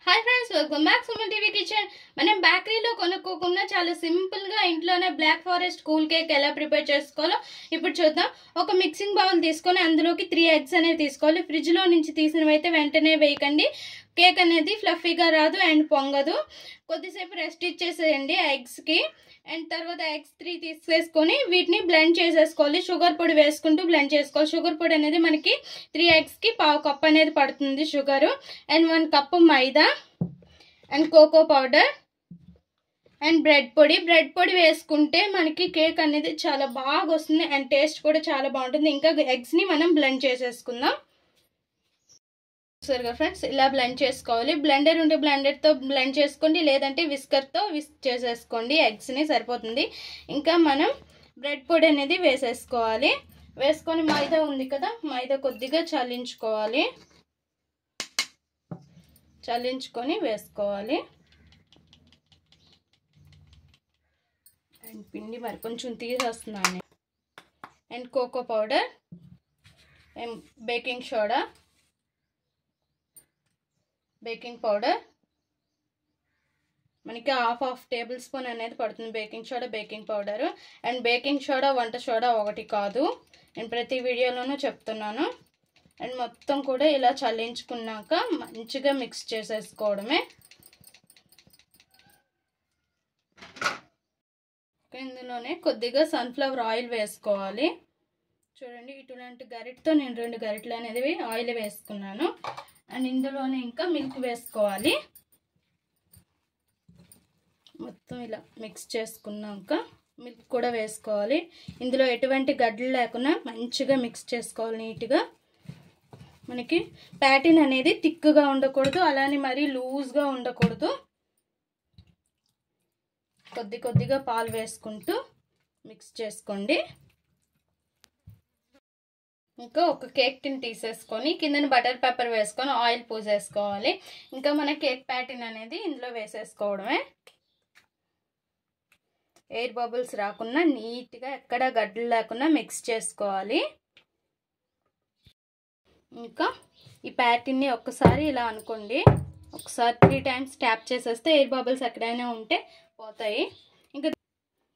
Hi friends, welcome back Suman TV kitchen. మనం బేకరీలో కొనుక్కోకుండా చాలా సింపుల్గా ఇంట్లోనే బ్లాక్ ఫారెస్ట్ కూల్ కేక్ ఎలా ప్రిపేర్ చేసుకోవాలో ఇప్పుడు చూద్దాం. ఒక మిక్సింగ్ బౌల్ తీసుకొని అందులోకి 3 ఎగ్స్ అనేవి తీసుకోవాలి. ఫ్రిడ్జ్లో నుంచి తీసినవైతే వెంటనే వేయకండి, కేక్ అనేది ఫ్లఫీగా రాదు అండ్ పొంగదు. కొద్దిసేపు రెస్ట్ ఇచ్చేసేయండి ఎగ్స్కి. అండ్ తర్వాత ఎగ్స్ 3 తీసేసుకొని వీటిని బ్లెండ్ చేసేసుకోవాలి. షుగర్ పొడి వేసుకుంటూ బ్లెండ్ చేసుకోవాలి. షుగర్ పొడి అనేది మనకి 3 ఎగ్స్కి 1/2 కప్ అనేది పడుతుంది sugar. And 1 cup maida and cocoa powder and bread పొడి వేసుకుంటే మనకి కేక్ అనేది చాలా బాగా వస్తుంది అండ్ టేస్ట్ కూడా చాలా బాగుంటుంది. ఇంకా ఎగ్స్ని మనం బ్లెండ్ చేసేసుకుందాం. సరిగా ఫ్రెండ్స్, ఇలా బ్లెండ్ చేసుకోవాలి. బ్లెండర్ ఉంటే బ్లెండర్తో బ్లెండ్ చేసుకోండి, లేదంటే విస్కర్తో విస్క్ చేసేసుకోండి, ఎగ్స్ని సరిపోతుంది. ఇంకా మనం బ్రెడ్ పొడి అనేది వేసేసుకోవాలి. వేసుకొని మైదా ఉంది కదా, మైదా కొద్దిగా చల్లించుకొని వేసుకోవాలి. అండ్ పిండి మరి కొంచెం తీసేస్తున్నాను. And cocoa powder and baking powder మనకి హాఫ్ టేబుల్ స్పూన్ అనేది పడుతుంది baking powder. And baking soda వంట సోడా ఒకటి కాదు, నేను ప్రతి వీడియోలోనూ చెప్తున్నాను. అండ్ మొత్తం కూడా ఇలా చల్లించుకున్నాక మంచిగా మిక్స్ చేసేసుకోవడమే. ఇందులోనే కొద్దిగా సన్ఫ్లవర్ ఆయిల్ వేసుకోవాలి. చూడండి, ఇటువంటి గరిటతో నేను 2 గరిటెలు అనేది ఆయిల్ వేసుకున్నాను. అండ్ ఇందులోనే ఇంకా మిల్క్ వేసుకోవాలి. మొత్తం ఇలా మిక్స్ చేసుకున్నాక మిల్క్ కూడా వేసుకోవాలి. ఇందులో ఎటువంటి గడ్డలు లేకుండా మంచిగా మిక్స్ చేసుకోవాలి నీట్గా. మనకి ప్యాటిన్ అనేది థిక్గా ఉండకూడదు, అలానే మరీ లూజ్గా ఉండకూడదు. కొద్దిగా పాలు వేసుకుంటూ మిక్స్ చేసుకోండి. ఇంకా ఒక కేక్ టిన్ తీసేసుకొని కింద బటర్ పేపర్ వేసుకొని ఆయిల్ పూసేసుకోవాలి. ఇంకా మన కేక్ ప్యాటిన్ అనేది ఇందులో వేసేసుకోవడమే. ఎయిర్ బబుల్స్ రాకుండా నీట్గా ఎక్కడ గడ్డలు లేకుండా మిక్స్ చేసుకోవాలి. ఇంకా ఈ ప్యాటిన్ని ఒక్కసారి ఇలా అనుకోండి, ఒకసారి 3 టైమ్స్ ట్యాప్ చేసేస్తే ఎయిర్ బబుల్స్ ఎక్కడైనా ఉంటే పోతాయి.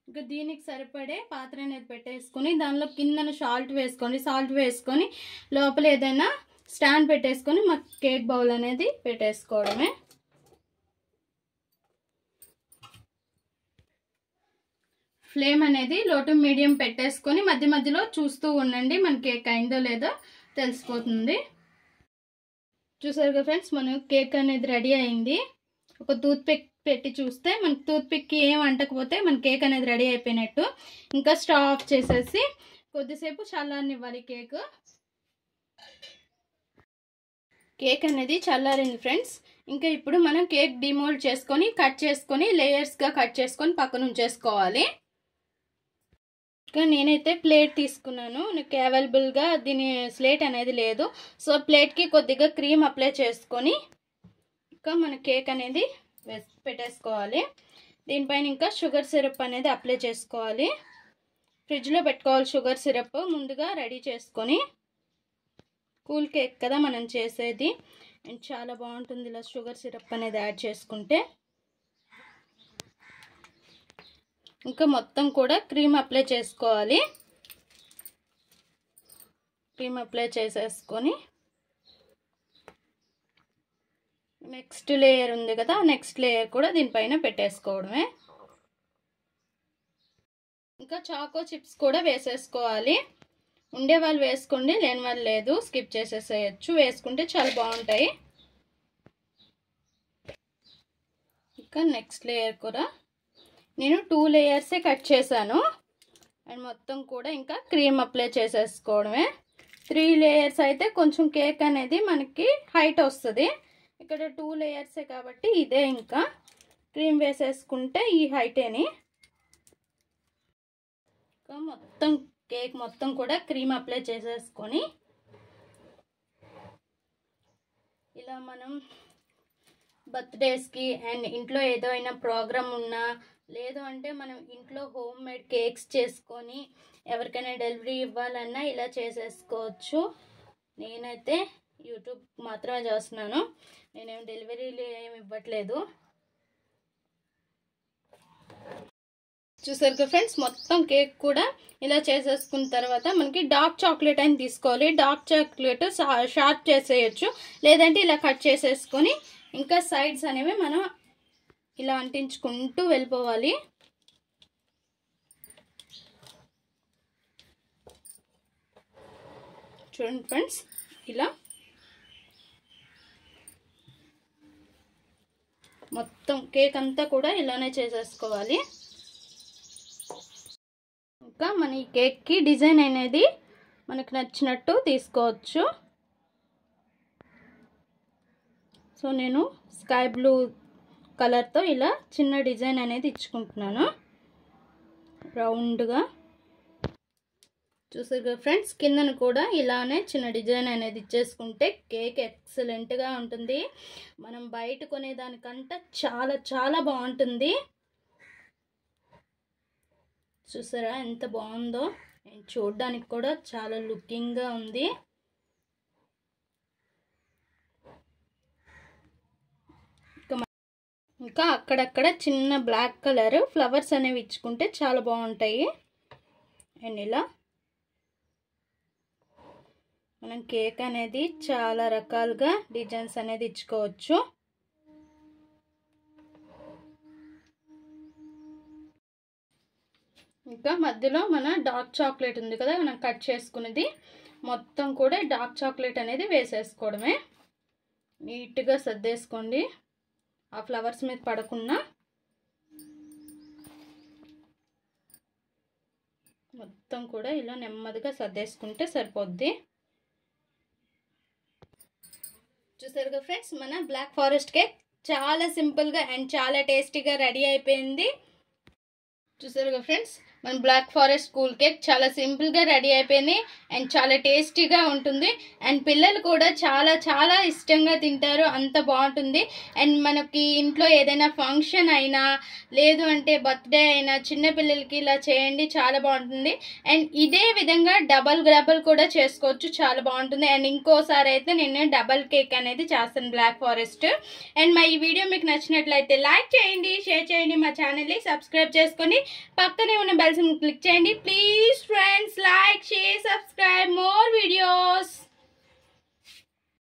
ఇంకా దీనికి సరిపడే పాత్ర అనేది పెట్టేసుకొని దానిలో కిందన సాల్ట్ వేసుకొని లోపల ఏదైనా స్టాండ్ పెట్టేసుకొని మా కేక్ బౌల్ అనేది పెట్టేసుకోవడమే. ఫ్లేమ్ అనేది లో టు మీడియం పెట్టేసుకొని మధ్యలో చూస్తూ ఉండండి, మన కేక్ అయిందో లేదో తెలిసిపోతుంది. చూసారు కదా ఫ్రెండ్స్, మన కేక్ అనేది రెడీ అయింది. ఒక టూత్ పిక్ పెట్టి చూస్తే మనకి టూత్ పిక్కి ఏం అంటకపోతే మన కేక్ అనేది రెడీ అయిపోయినట్టు. ఇంకా స్టవ్ ఆఫ్ చేసేసి కొద్దిసేపు చల్లారనివ్వాలి. కేక్ అనేది చల్లారింది ఫ్రెండ్స్. ఇంకా ఇప్పుడు మనం కేక్ డిమోల్డ్ చేసుకొని లేయర్స్గా కట్ చేసుకొని పక్కన ఉంచేసుకోవాలి. ఇంకా నేనైతే ప్లేట్ తీసుకున్నాను, నాకు అవైలబుల్గా దీని స్లేట్ అనేది లేదు. సో ప్లేట్కి కొద్దిగా క్రీమ్ అప్లై చేసుకొని ఇంకా మన కేక్ అనేది పెట్టేసుకోవాలి. దీనిపైన ఇంకా షుగర్ సిరప్ అనేది అప్లై చేసుకోవాలి. ఫ్రిడ్జ్లో పెట్టుకోవాలి షుగర్ సిరప్ ముందుగా రెడీ చేసుకొని. కూల్ కేక్ కదా మనం చేసేది, అండ్ చాలా బాగుంటుంది ఇలా షుగర్ సిరప్ అనేది యాడ్ చేసుకుంటే. ఇంకా మొత్తం కూడా క్రీమ్ అప్లై చేసుకోవాలి. క్రీమ్ అప్లై చేసేసుకొని నెక్స్ట్ లేయర్ ఉంది కదా, నెక్స్ట్ లేయర్ కూడా దీనిపైన పెట్టేసుకోవడమే. ఇంకా చాకో చిప్స్ కూడా వేసేసుకోవాలి. ఉండే వాళ్ళు వేసుకోండి, లేని వాళ్ళు లేదు, స్కిప్ చేసేసేయచ్చు. వేసుకుంటే చాలా బాగుంటాయి. ఇంకా నెక్స్ట్ లేయర్ కూడా నేను 2 లేయర్సే కట్ చేశాను. అండ్ మొత్తం కూడా ఇంకా క్రీమ్ అప్లై చేసేసుకోవడమే. 3 లేయర్స్ అయితే కొంచెం కేక్ అనేది మనకి హైట్ వస్తుంది. ఇక్కడ 2 లేయర్సే కాబట్టి ఇదే ఇంకా క్రీమ్ వేసేసుకుంటే ఈ హైటేని. మొత్తం కేక్ మొత్తం కూడా క్రీమ్ అప్లై చేసేసుకొని ఇలా మనం బర్త్డేస్కి అండ్ ఇంట్లో ఏదో అయినా ప్రోగ్రామ్ ఉన్నా, లేదు అంటే మనం ఇంట్లో హోమ్ మేడ్ కేక్స్ చేసుకొని ఎవరికైనా డెలివరీ ఇవ్వాలన్నా ఇలా చేసేసుకోవచ్చు. నేనైతే యూట్యూబ్ మాత్రమే చేస్తున్నాను. నేనేం డెలివరీలు ఏమి ఇవ్వట్లేదు. చూసారు కదా ఫ్రెండ్స్, మొత్తం కేక్ కూడా ఇలా చేసేసుకున్న తర్వాత మనకి డార్క్ చాక్లెట్ అని తీసుకోవాలి. డార్క్ చాక్లెట్ షార్ప్ చేసేయచ్చు, లేదంటే ఇలా కట్ చేసేసుకొని ఇంకా సైడ్స్ అనేవి మనం ఇలా అంటించుకుంటూ వెళ్ళిపోవాలి. చూడండి ఫ్రెండ్స్, ఇలా మొత్తం కేక్ అంతా కూడా ఇలానే చేసేసుకోవాలి. ఇంకా మన ఈ కేక్కి డిజైన్ అనేది మనకు నచ్చినట్టు తీసుకోవచ్చు. సో నేను స్కై బ్లూ కలర్తో ఇలా చిన్న డిజైన్ అనేది ఇచ్చుకుంటున్నాను రౌండ్గా. చూసారు కదా ఫ్రెండ్స్, కిందను కూడా ఇలానే చిన్న డిజైన్ అనేది ఇచ్చేసుకుంటే కేక్ ఎక్సలెంట్గా ఉంటుంది. మనం బయట కొనేదానికంటే చాలా చాలా బాగుంటుంది. చూసారా ఎంత బాగుందో, చూడడానికి కూడా చాలా లుకింగ్గా ఉంది. ఇంకా అక్కడక్కడ చిన్న బ్లాక్ కలర్ ఫ్లవర్స్ అనేవి ఇచ్చుకుంటే చాలా బాగుంటాయి. అండ్ ఇలా మనం కేక్ అనేది చాలా రకాలుగా డిజైన్స్ అనేది ఇచ్చుకోవచ్చు. ఇంకా మధ్యలో మన డార్క్ చాక్లెట్ ఉంది కదా మనం కట్ చేసుకునేది, మొత్తం కూడా డార్క్ చాక్లెట్ అనేది వేసేసుకోవడమే. నీట్గా సర్దేసుకోండి, ఆ ఫ్లవర్స్ మీద పడకుండా. మొత్తం కూడా ఇలా నెమ్మదిగా సర్దేసుకుంటే సరిపోద్ది. చూసారు కదా ఫ్రెండ్స్, మన బ్లాక్ ఫారెస్ట్ కేక్ చాలా సింపుల్గా అండ్ చాలా టేస్టీగా రెడీ అయిపోయింది. చూసారు కదా ఫ్రెండ్స్, మన బ్లాక్ ఫారెస్ట్ కూల్ కేక్ చాలా సింపుల్గా రెడీ అయిపోయింది అండ్ చాలా టేస్టీగా ఉంటుంది. అండ్ పిల్లలు కూడా చాలా చాలా ఇష్టంగా తింటారు, అంత బాగుంటుంది. అండ్ మనకి ఇంట్లో ఏదైనా ఫంక్షన్ అయినా లేదు అంటే బర్త్డే అయినా చిన్న పిల్లలకి ఇలా చేయండి, చాలా బాగుంటుంది. అండ్ ఇదే విధంగా డబల్ కూడా చేసుకోవచ్చు, చాలా బాగుంటుంది. అండ్ ఇంకోసారి అయితే నేను డబల్ కేక్ అనేది చేస్తాను బ్లాక్ ఫారెస్ట్. అండ్ మా ఈ వీడియో మీకు నచ్చినట్లయితే లైక్ చేయండి, షేర్ చేయండి, మా ఛానల్ని సబ్స్క్రైబ్ చేసుకొని పక్కనే ఉన్న బెల్ సింబల్ క్లిక్ చేయండి. Please friends, like, share, subscribe more videos.